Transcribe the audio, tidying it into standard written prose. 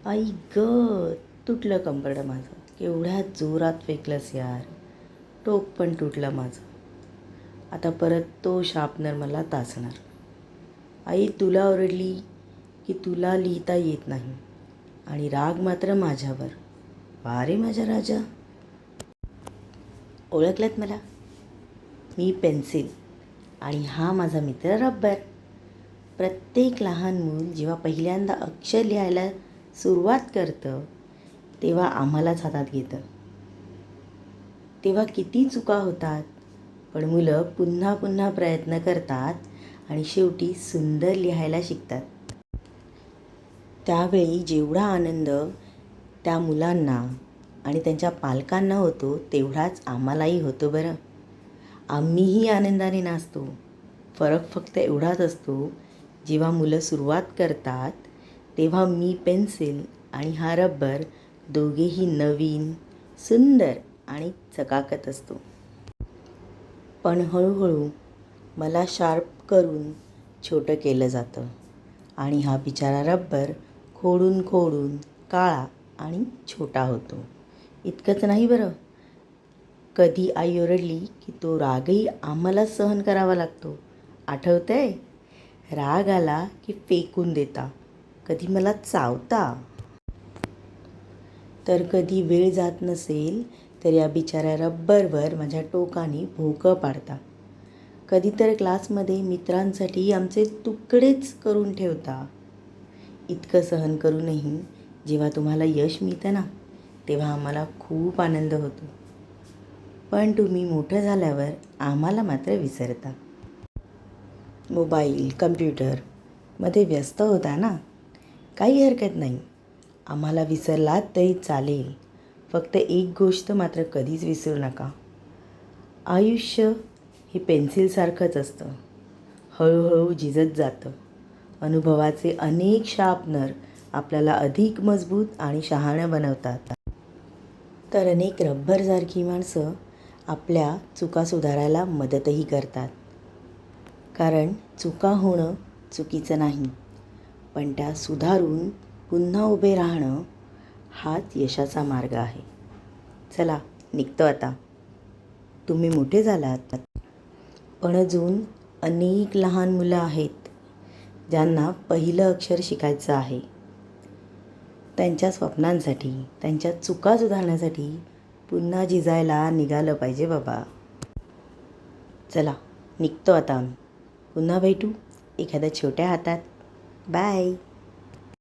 आई ग, तुटलं कंबरडं माझं. केवढ्या जोरात फेकलंस यार. टोक पण तुटलं माझं. आता परत तो शार्पनर मला तासणार. आई तुला ओरडली की तुला लिहिता येत नाही आणि राग मात्र माझ्यावर. वा रे माझ्या राजा. ओळखलंत मला? मी पेन्सिल आणि हा माझा मित्र रब्बर. प्रत्येक लहान मूल जेव्हा पहिल्यांदा अक्षर लिहायला सुरुवात करतं तेव्हा आम्हालाच हातात घेतं. तेव्हा किती चुका होतात, पण मुलं पुन्हा पुन्हा प्रयत्न करतात आणि शेवटी सुंदर लिहायला शिकतात. त्यावेळी जेवढा आनंद त्या मुलांना आणि त्यांच्या पालकांना होतो तेवढाच आम्हालाही होतो बरं. आम्हीही आनंदाने नाचतो. फरक फक्त एवढाच असतो, जेव्हा मुलं सुरुवात करतात तेव्हा मी पेन्सिल आणि हा रबर दोघेही नवीन, सुंदर आणि चकाकत असतो. पण हळूहळू मला शार्प करून छोटं केलं जातं आणि हा बिचारा रबर खोडून खोडून काळा आणि छोटा होतो. इतकंच नाही बरं, कधी आई ओरडली की तो रागही आम्हालाच सहन करावा लागतो. आठवतंय? राग आला की फेकून देता, कधी मला चावता, तर कधी वेळ जात नसेल तर या बिचाऱ्या रब्बरवर माझ्या टोकाने भोकं पाडता. कधी तर क्लासमध्ये मित्रांसाठी आमचे तुकडेच करून ठेवता. इतकं सहन करूनही जेव्हा तुम्हाला यश मिळतं ना, तेव्हा आम्हाला खूप आनंद होतो. पण तुम्ही मोठं झाल्यावर आम्हाला मात्र विसरता. मोबाईल, कम्प्युटरमध्ये व्यस्त होता ना, काही हरकत नाही. आम्हाला विसरलात तरी चालेल. फक्त एक गोष्ट मात्र कधीच विसरू नका. आयुष्य हे पेन्सिलसारखंच असतं. हळूहळू झिजत जातं. अनुभवाचे अनेक शार्पनर आपल्याला अधिक मजबूत आणि शहाणं बनवतात. तर अनेक रब्बरसारखी माणसं आपल्या चुका सुधारायला मदतही करतात. कारण चुका होणं चुकीचं नाही, पण त्या सुधारून पुन्हा उभे राहणं हाच यशाचा मार्ग आहे. चला निघतो आता. तुम्ही मोठे झालात, पण अजून अनेक लहान मुलं आहेत ज्यांना पहिलं अक्षर शिकायचं आहे. त्यांच्या स्वप्नांसाठी, त्यांच्या चुका सुधारण्यासाठी पुन्हा झिजायला निघालं पाहिजे बाबा. चला निघतो आता. पुन्हा भेटू एखाद्या छोट्या हातात. बाय.